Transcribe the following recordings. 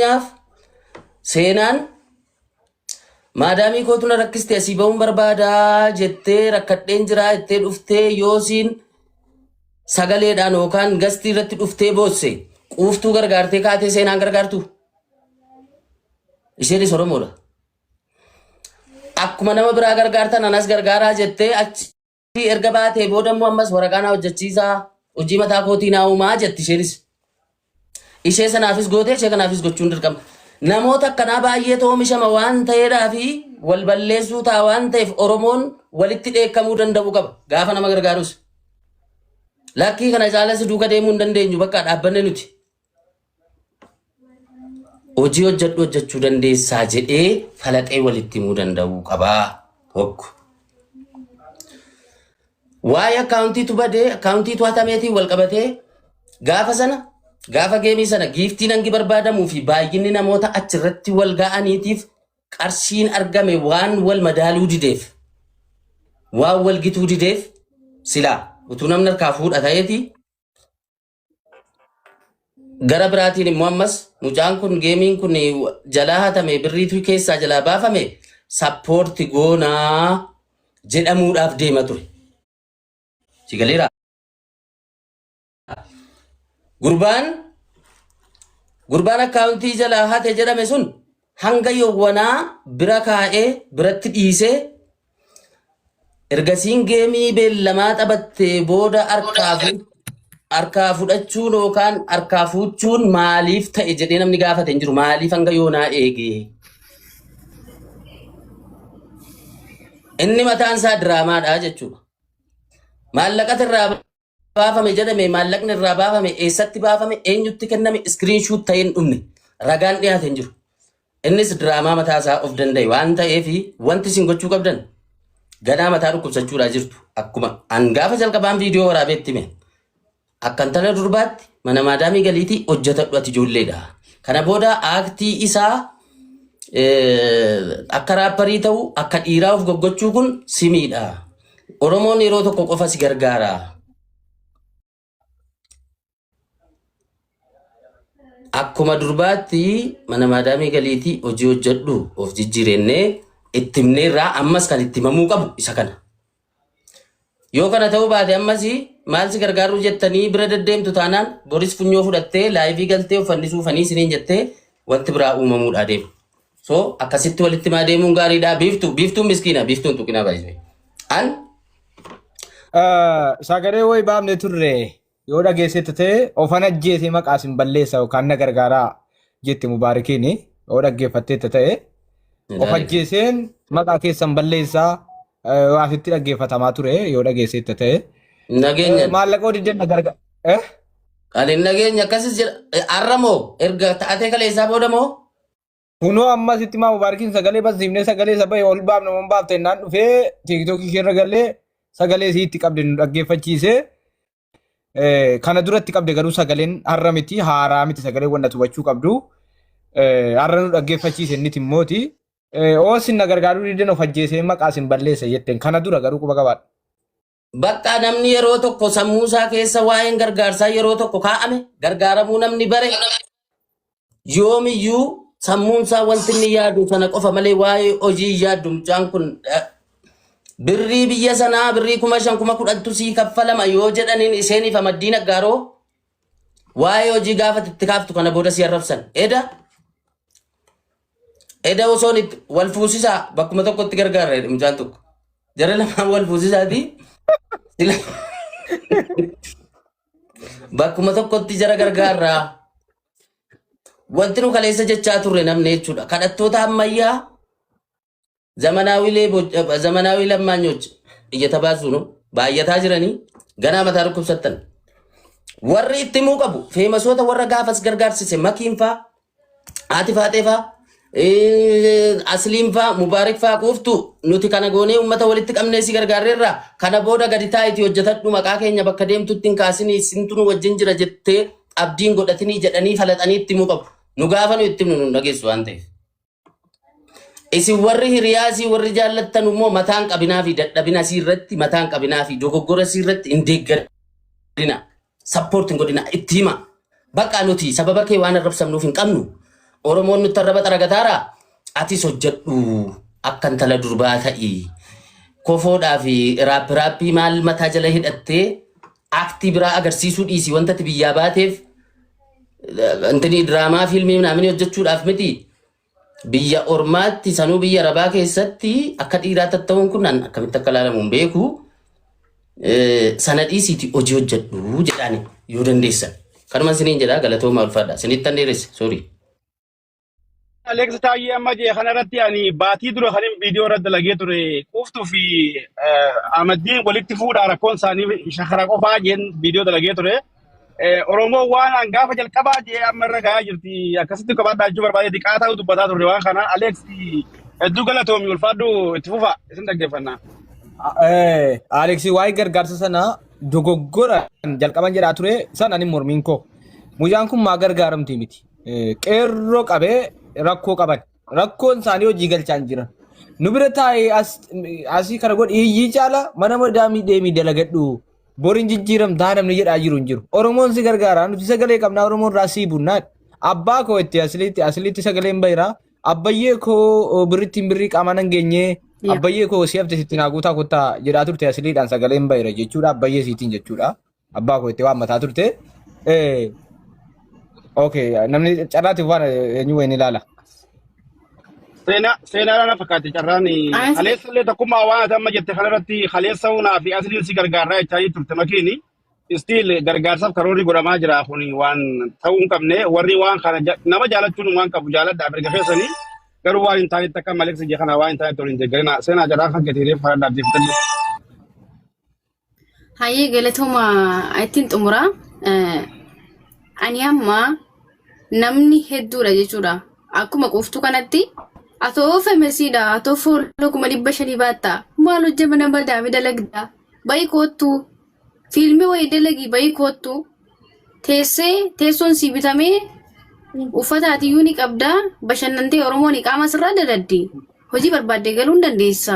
fakkeenyaaf seenaan maadaamii kootuna rakkistee asii ba'uun barbaadaa jettee rakkadheen jiraa jettee dhuftee yoosiin sagaleedhaan yookaan gastii irratti dhuftee boosse quuftuu gargaartee kaatee seenaan gargaartu isheenis Oromoodha. Akkuma nama biraa gargaartan anas gargaaraa jettee achi erga baatee booda immoo ammas waraqaa naa hojjechiisaa hojii mataa kootii naa uumaa jetti isheenis. Ishee sanaafis gootee ishee kanaafis gochuun dirqama. Namoota akkanaa baay'eetu oomishama waan ta'eedhaa fi wal balleessuu ta'a waan ta'eef Oromoon walitti dheekkamuu danda'u qaba gaafa nama gargaarus. Lakkii kana caalatti duuka deemuu hin dandeenyu bakka dhaabbanne nuti. Hojii hojjechuu dandeessaa jedhee falaqee walitti himuu danda'uu qabaa. Tokko. Waa'ee akkaawuntiitu badee akkaawuntiitu hatameetiin wal qabatee gaafa sana gaafa geemii sana giiftiin hangi barbaadamuu fi baay'inni namoota achirratti wal ga'aniitiif qarshiin argame waan wal madaaluu dideef waan wal gituu dideef silaa utuu namni harkaa fuudha ta'eeti gara biraatiin immoo ammas mucaan kun geemiin kun jalaa hatame birriitu keessaa jalaa baafame sappoorti goonaa jedhamuudhaaf deema ture. Sigaleera. Gurbaan akkaawuntii jalaa hate jedhame sun hanga yowwanaa bira kaa'ee biratti dhiisee ergasiin geemii beellamaa taphattee booda harkaa fudhachuun yookaan harkaa fuuchuun maaliif ta'e jedhee namni gaafate hin jiru. Maaliif hanga yoonaa eegee? Inni mataan isaa diraamaadha jechuudha. Maallaqati irraa baafame jedhame maallaqni irraa baafame eessatti baafame eenyutti kenname iskiriinshuut ta'een dhumne ragaan dhiyaate hin jiru. Innis diraamaa mataa isaa of danda'e waan ta'eef wanti isin gochuu qabdan ganaa mataa dhukkubsachuudhaa jirtu akkuma hangaafa jalqabaan viidiyoo waraabeetti hime akka intala durbaatti mana maadaamii galiitii hojjetadhu ati ijoolleedha. Kana booda aaktii isaa akka raapparii ta'u akka dhiiraa of goggochuu kun simiidha. Oromoon yeroo tokko qofa si gargaara. Akkuma durbaatti mana maadaamii galiitii hojii hojjedhu of jijjiirennee itti himneerraa ammas kan itti himamuu qabu isa kana. Yoo kana ta'uu baate ammas maal si gargaaruu jettanii bira deddeemtu taanaan boris funyoo fudhattee laayivii galtee uffannisuuf fanii siniin jettee wanti biraa uumamuudha deemu. So akkasitti walitti maa deemuun gaariidha. Biiftuun miskiina biiftuun tuqinaa baay'ee. Sagalee wayi baafne turre. Yoo dhageessite ta'e ofan ajjeesee maqaa isin balleessa yookaan na gargaaraa jette Mubaarakiin yoo dhaggeeffatte ta'e of ajjeeseen maqaa keessan balleessaa waasitti dhaggeeffatamaa ture yoo dhageessite ta'e. Nageenya. Maallaqa hojii na gargaara. Ani nageenya akkasis jedha arramoo erga taatee kaleessaa booda moo? Kunoo ammas itti maa Mubaarakiin sagalee basiifnee sagalee saba ol baafna moo baafte naan dhufee tiiktookii keerra galee sagalee siitti qabde nu dhaggeeffachiisee. Kana duratti qabde garuu sagaleen har'a miti haaraa miti sagalee wanta tubachuu qabdu har'a nu dhaggeeffachiise inni timmooti oosin na gargaaruu dideen of ajjeesee maqaa isin balleessa jetteen kana dura garuu quba qabaadha. Bakka namni yeroo tokko sammuusaa keessa waa'een gargaarsaa yeroo tokko kaa'ame gargaaramuu namni bare yoomiyyuu sammuunsaa wanti inni yaadu sana qofa malee waa'ee hojii yaaddu mucaan kun birrii biyya sanaa birrii 5,000 10,000 sii kaffalama yoo jedhaniin isheeniif amaddiin aggaaroo waa'ee hojii gaafa itti kaaftu kana booda si arrabsan. Eda osoon itti wal fuusisaa bakkuma tokkotti gargaarra mucaan tokko. Jara lamaan wal fuusisaati. Bakkuma tokkotti jara gargaarraa. Wanti nu kaleessa jechaa turre namni jechuudha. Kadhattoota ammayyaa ዘመናዊ ለማኞች እየተባዙ ነው ባየታ ጅረኒ ገና መታ ሩክብሰተን ወሪ ኢትሙ ቀቡ ፌመሶተ ወረ ጋፈስ ገርጋርሲሴ መኪንፋ አቲፋጤፋ አስሊምፋ ሙባረክፋ ቁፍቱ ኑቲ ከነጎኔ ኡመተ ወልት ቀምኔ ሲገርጋሬራ ከነቦዳ ገዲታ ኢቲ ወጀተዱ መቃ ኬኛ በከደምቱቲን ካሲኒ ሲንቱኑ ወጅን ጅረ ጀቴ አብዲን ጎደትኒ ጀደኒ ፈለጠኒ ኢትሙ ቀቡ ኑ ጋፈኑ ኢትሙ ኑ ነገሱ አንተ Isi warri hiriyaasii warri jaallatan immoo mataan qabinaa fi dadhabina sirratti mataan qabinaa fi dogoggora sirratti hin deeggarina sappoortiin godina itti hima bakka nuti sababa kee waan arrabsamnuuf hin qabnu Oromoon nutti arraba xaragataara atis hojjedhu akkan tala durbaa ta'i. Kofoodhaa fi raappii maal mataa jala hidhattee aktii biraa agarsiisuu dhiisi wanta ati biyyaa baateef antini diraamaa fiilmii namni hojjechuudhaaf miti. Biyya ormaatti sanuu biyya arabaa keessatti akka dhiiraa tatta'uun kun akkamitti akka ilaalamu hin beeku. Sana dhiisiiti hojii hojjedhu jedhaani yoo dandeessan. Kanuma isiniin jedhaa galatooma ulfaadha. Isinitti tan dheeresse sorry. Alex taayee amma jee kanarratti ani baatii dura kanin viidiyoo irratti dalagee ture quuftuu fi Ahmadiin walitti fuudhaa rakkoon isaanii shakara qofaa jeen viidiyoo dalagee ture. Oromoo waan gaafa jalqabaa jee amma irra gahaa jirti akkasitti qabaadhaa jechuu barbaade xiqqaataa dubbataa turre waan kana Alex hedduu galatoomi ulfaadhu itti fufa isin dhaggeeffannaa. Alex waa'ee gargaarsa sana dogoggora jalqaban jedhaa ture san ani mormiin koo mucaan kun maa gargaaramti miti qeerroo qabee rakkoo qaban rakkoon isaanii hojii galchaa hin jiran nu bira taa'ee asii kana godhi hiyyii caala mana madaamii deemii dalagadhu boriin jijjiiram taa namni jedhaa jiru hin jiru Oromoon si gargaara nuti sagalee qabnaa Oromoon irraa sii bunnaan abbaa koo itti asilitti sagalee hin bahiraa abbayyee koo birrittiin birrii qaamaan hin geenye abbayyee koo si hafte sitti naa guutaa kottaa jedhaa turte asiliidhaan sagalee hin bahira jechuudha abbayyee siitiin jechuudha abbaa koo itti waan mataa turte okay namni carraatiif waan eenyu wayin ilaala. Seenaa na fakkaate carraan kaleessa illee takkummaa waan amma jette kanarratti kaleessa hunaa fi asliin si gargaaraa jechaa turte makiini stiil gargaarsaaf karoorri godhamaa jira kun waan ta'uu hin qabne warri waan kana nama jaalachuun waan qabu jaaladhaa erga keessanii garuu waan hin taanetti akka Alex jee kana waan hin taanetti waliin deeggarina seenaa jarraa kan gateereef fara dhaabdeeffatallee. Hayyee galatooma ittiin xumuraa ani amma namni hedduudha jechuudha akkuma quuftuu kanatti atoo femesiidha atoo fooloo 500 baattaa maal hojjama nama daami dalagdaa bayi koottu fiilmii wayii dalagii bayi koottu teessoon sii bitamee uffata atiyyuu ni qabdaa bashannantee Oromoon qaama sirraa dadaddi hojii barbaaddee galuu hin dandeessa.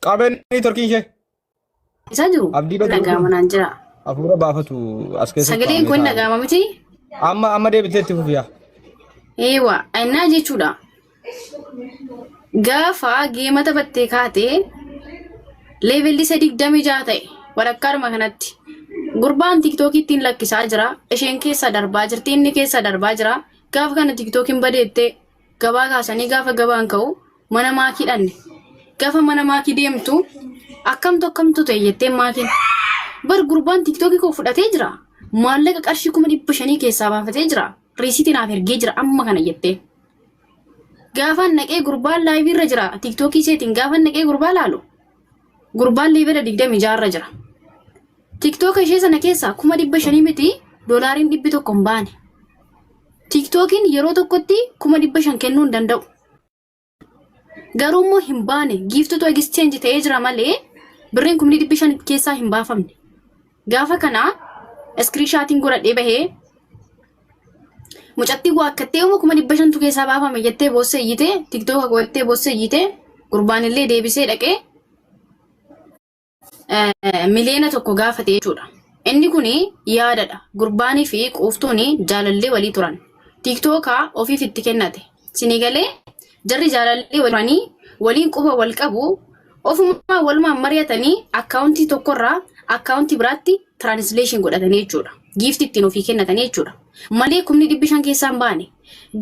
Qabeenyi Turkii ishee. Isa jiru. Dhagaamanaan jira. Afuura baafatu as keessa. Sagaleen kun dhagaama miti. Amma deebitee itti fufiyaa. Eewa innaa jechuudha. Gaafa geemata battee kaatee leevelli 26 ta'e walakkaadhuma kanatti gurbaan tiktookii ittiin lakkisaa jira isheen keessa darbaa jirti inni keessa darbaa jira gaafa kana tiktookiin badeettee gabaa kaasanii gaafa gabaan ka'u mana maakii dhanne. Gaafa mana maakii deemtu akkamtu ta'e jettee maakiin bar gurbaan tiktookii koo fudhatee jira maallaqa qarshii 500 keessaa baafatee jira riisitii naaf ergee jira amma kana jettee gaafa naqee gurbaan laayivii irra jira tiktookii seetiin gaafa naqee gurbaa laalu gurbaan leevela 26 irra jira tiktooka ishee sana keessaa 500 miti doolaariin 100 hin baane tiktookiin yeroo tokkotti 500 kennuu hin danda'u. Garuu immoo hin baane giiftutu exchange ta'ee jira malee birriin 500 keessaa hin baafamne. Gaafa kana screenshotting godhadhee bahee mucattii waakkattee 500 keessaa baafame jettee boossee iyyitee tiktooka godhattee boossee iyyitee gurbaan illee deebisee dhaqee miliyoona 1 gaafate jechuudha. Inni kuni yaadadha. Gurbaanii fi quuftuuni jaalallee walii turan. Tiktooka ofiif itti kennate. Sinigalee jarri jaalallee walii waliin quba wal qabu ofuma walumaan mari'atanii akkaawuntii tokkorraa akkaawuntii biraatti translation godhatanii jechuudha. Gift ittiin ofii kennatanii jechuudha. Malee 500 keessaan baane.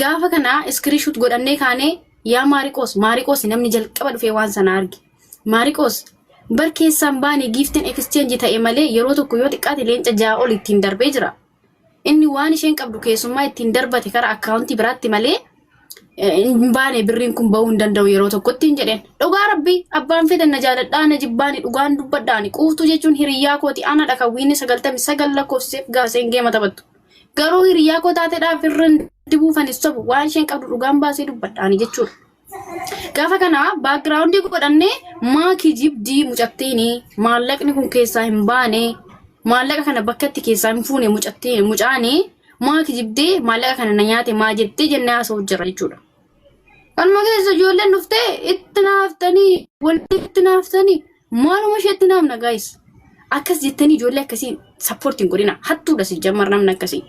Gaafa kana screenshot godhannee kaanee yaa Maariqoos namni jalqaba dhufee waan sana arge. Maariqoos bar keessaan baane giftiin exchange ta'e malee yeroo tokko yoo xiqqaate leenca 6 ol ittiin darbee jira. Inni waan isheen qabdu keessummaa ittiin darbate karaa akkaawuntii biraatti malee baane birriin kun bahuu hin danda'u yeroo tokkotti hin jedheen dhugaa rabbii abbaan fedhan na jaaladhaa na jibbaani dhugaan dubbadhaani quuftuu jechuun hiriyyaa kooti ana dhakawwiinni 99 lakkoofseef gaaseen geema taphattu garuu hiriyyaa koo taateedhaaf irraan dibuufan sobu waan isheen qabdu dhugaan baasee dubbadhaani jechuudha. Gaafa kana baakgiraawundii godhannee maakii jibdii mucattiini maallaqni kun keessaa hin baane maallaqa kana bakkatti keessaa hin fuune mucaani maakii jibdee maallaqa kana na nyaate maa jettee jennee haasa'u jira jechuudha. Kanuma keessa ijoolleen dhuftee itti naaftanii walitti itti naaftanii maaluma ishee itti naafna gaayis akkas jettanii ijoollee akkasii sappoortiin godhina hattuudha si jammar namni akkasii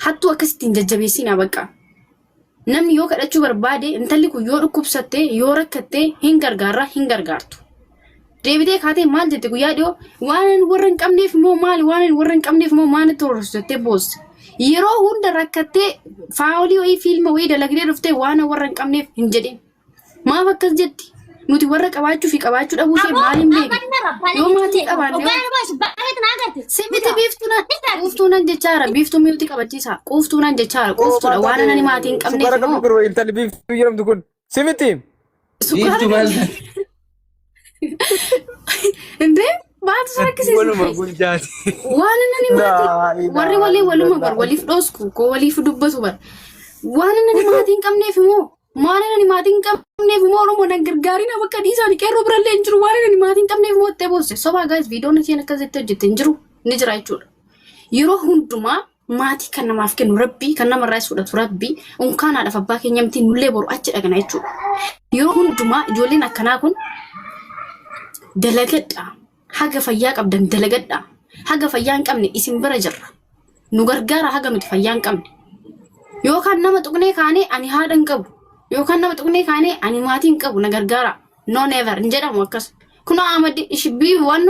hattuu akkasittiin jajjabeessinaa bakka namni yoo kadhachuu barbaade intalli kun yoo dhukkubsattee yoo rakkattee hin gargaartu deebitee kaatee maal jette guyyaa dhiyoo waan warra hin qabneef moo maali waan warra hin qabneef moo maanitti horsiisattee boosse yeroo hunda rakkattee faawolii wayii fiilma wayii dalagdee dhuftee waan warra hin qabneef hin jedhin maaf akkas jetti nuti warra qabaachuu fi qabaachuu dhabuu ishee maaliin beekna yoo maatii qabaanne sibiti biiftuunan jechaara biiftuu mi'uuti qabachiisa quuftuunan jechaara quuftuudha waan nani maatii hin qabneef moo intalli biiftuu jedhamtu kun sibiti biiftuu maal inde baatu sakkisi waan nani maatii warri walii waluma bar waliif dhoosku ko waliif dubbatu bar waan nani maatii hin qabneef moo maana nani maatii hin qabneef moo oromoo nan gargaarina bakka dhiisaan qeerroo birallee hin jiru waan nani maatii hin qabneef moo itti boosse sobaa gaayis viidiyoon isheen akkasitti hojjette hin jiru ni jira jechuudha yeroo hundumaa maatii kan namaaf kennu rabbii kan namarraa fudhatu rabbii unkaanaadhaaf abbaa keenya miti nullee boru achi dhagana jechuudha yeroo hundumaa ijoolleen akkanaa kun dalagadha haga fayyaa qabdan dalagadha haga fayyaa hin qabne isin bira jirra nu gargaara haga nuti fayyaa hin qabne yookaan nama tuqnee kaanee ani haadha hin qabu yookaan nama tuqnee kaanee ani maatii hin qabu na gargaara no never hin jedhamu akkas kuna amadi ishbii waan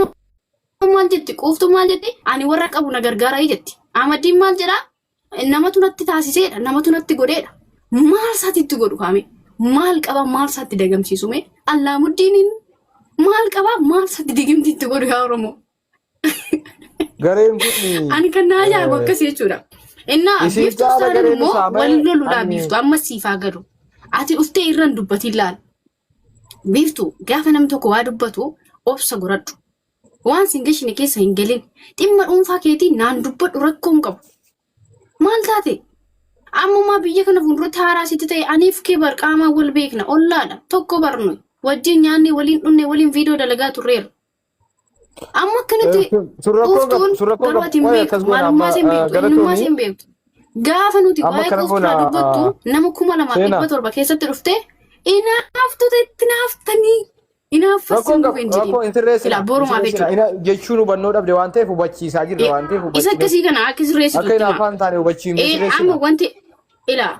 maal jetti quuftu maal jetti ani warra qabu na gargaara jetti amadiin maal jedha namatu natti taasiseedha namatu natti godheedha maal saatitti godhu kaame maal qaba maal saatti dagamsiisume allaamuddiniin maal qaba maal saatti digimtitti godhu yaa oromoo gareen kun ani kan naa jaabu akkas jechuudha innaa biiftuu saadan immoo waliin loluudhaa biiftuu amma siifaa gadu ati dhuftee irraan dubbatiin laal biiftuu gaafa namni tokko waa dubbatu obsa godhadhu waan singashine keessa hin galin dhimma dhuunfaa keetii naan dubbadhu rakkoo hin qabu maal taate ammumaa biyya kana fuulduratti haaraasitti ta'e aniif kee bar qaamaa wal beekna ollaadha tokko barnu wajjin nyaanni waliin dhunne waliin viidiyoo dalagaa turreera amma akkanatti quuftuun garbatiin beektu maalummaa siin beektu eenyummaa siin beektu gaafa nuti waa'ee quuftuudhaa dubbattu nama 2,700 keessatti dhuftee inaaftota itti naaftanii inaaffasin dhufe hin jedhin ilaa borumaaf jechuudha jechuun hubannoo dhabde waan ta'eef hubachiisaa jirre waan ta'eef isa akkasii kana akka sirreessitu akka inaafaan taane hubachiin amma wanti ilaa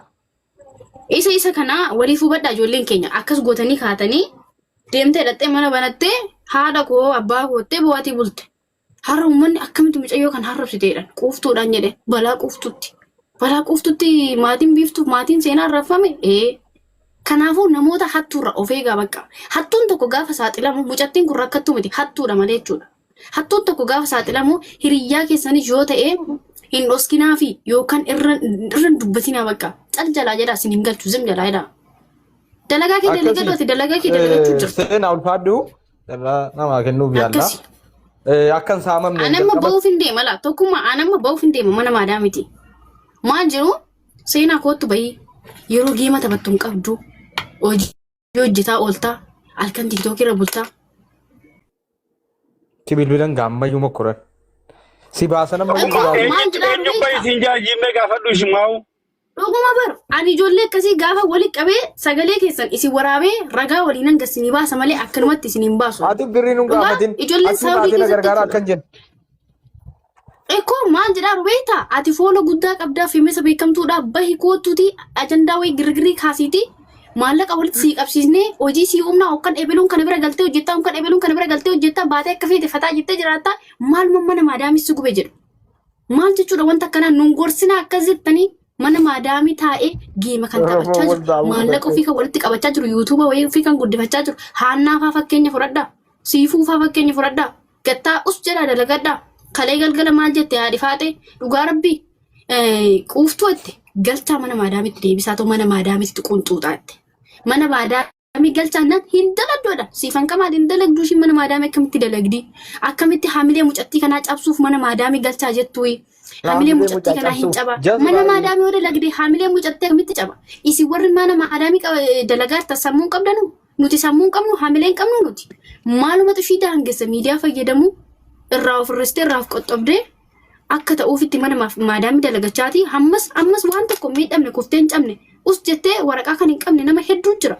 isa kana waliif hubadhaa ijoolleen keenya akkas gootanii kaatanii deemtee hidhattee mana banattee haadha koo abbaa koottee bu'aatii bulte har'a uummanni akkamitti mucayyoo kan harrabsiteedhaan quuftuudhaan jedhe balaa quuftutti maatiin biiftuuf maatiin seenaa rafame kanaafuu namoota hattuurra of eegaa bakka hattuun tokko gaafa saaxilamu mucattiin kun rakkattuu miti hattuudha malee jechuudha hattuun tokko gaafa saaxilamu hiriyyaa keessanis yoo ta'e hin dhoskinaa fi yookaan irra dubbatinaa bakka cal jalaa jedhaa sin hin galchu zim jalaa jedhaa dalagaa kee dalagadhooti dalagaa kee dalagachuu jirtu seenaa ulfaadhu namaa kennuuf yaalla akkan saamamne anamma ba'uuf hin deema laa tokkummaa anamma ba'uuf hin deema mana maadaa miti maal jiru seenaa kootu bahii yeroo geema taphattu hin qabdu hojii hojjetaa ooltaa halkan tiktookii irra bultaa sibiiluudhaan gaammayyuu mokkoran si baasan amma eenyummaa isin jaajjiimee gaafadhu shimaa'u. Dhuguma baru ani ijoollee akkasii gaafa walitti qabee sagalee keessan isin waraabee ragaa waliin hangasinii baasa malee akkanumatti isin hin baasu. Ati birrii nun gaafatin ijoolleen saawudii keessatti gargaara akkan jenna. Ekkoo maal jedhaa rubeeta ati foolo guddaa qabdaa fi mesa beekamtuudha bahi kootuuti ajandaa wayii girgirii kaasiiti maallaqa walitti sii qabsiisnee hojii sii humnaa hokkan ebeluun kana bira galtee hojjettaa hokkan ebeluun kana bira galtee hojjettaa baatee akka feete fataa jettee jiraattaa maal mana maadaamissi gube jedhu maal jechuudha wanta akkanaa nun gorsinaa akkas jettanii mana maadaamii taa'ee geema kan taphachaa jiru maallaqa ofii kan walitti qabachaa jiru yuutuuba wayii ofii kan guddifachaa jiru haannaafaa fakkeenya fudhadhaa siifuufaa fakkeenya fudhadhaa gattaa us jedhaa dalagadhaa kalee galgala maal jette haadhi faatee dhugaa rabbii quuftuu itti galchaa mana maadaamitti deebisaa ta'u mana maadaamitti qunxuuxaa itti mana maadaamii galchaa naan hin daladdoodha siifan kamaadhi hin dalagduu ishii mana maadaamii akkamitti dalagdi akkamitti haamilee mucattii kanaa cabsuuf mana maadaamii galchaa jettuuyi haamilee mucattii kanaa hin caba mana maadaamii yoo dalagde haamilee mucattii akkamitti caba isin warri mana maadaamii dalagaa sammuu hin qabdanu nuti sammuu hin qabnu haamilee hin qabnu nuti maalumatu ishii daangessa miidiyaa fayyadamu irraa of irristee irraa of qoxxobdee akka ta'uufitti mana maadaamii dalagachaati ammas waan tokko miidhamne kuftee hin cabne us jettee waraqaa kan hin qabne nama hedduu jira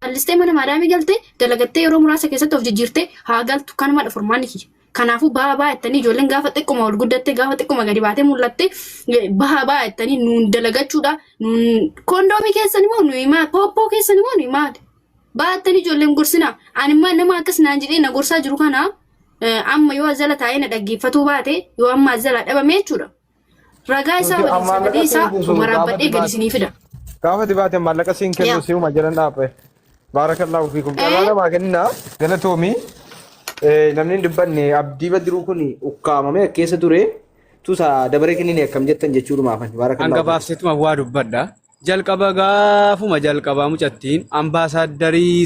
callistee mana maadaamii galtee dalagattee yeroo muraasa keessatti of jijjiirtee haa galtu kanuma dha furmaanni kiyya Kanaafuu bahaa ettanii ijoolleen gaafa xiqquma ol guddatte gaafa xiqquma gadi baatee mul'atte bahaa ettanii nuun dalagachuudha. Nuun kondoomii keessan immoo nuyi maal pooppoo keessan immoo nuyi maal bahaa ettanii ijoolleen gorsina. Ani immoo nama akkas naan jedhee na gorsaa jiru kana amma yoo azala taa'ee na dhaggeeffatuu baate yoo amma azala dhabame jechuudha. Ragaa isaa waliin sagalee isaa waraabadhee gadi isinii fida. Gaafa dibaate maallaqa siin kennu si'uma jedhan dhaabe. Baarakallahu fiikum. Dhalaa maa kennina galatoomii. Namni dubbanne abdii badiruu kun ukkaamame keessa ture tusa dabaree kennine akkam jettan jechuudhumaaf baarakallahu. Hanga baafseetuma waa dubbadha. Jalqaba gaafuma jalqabaa mucattiin ambaasaadarrii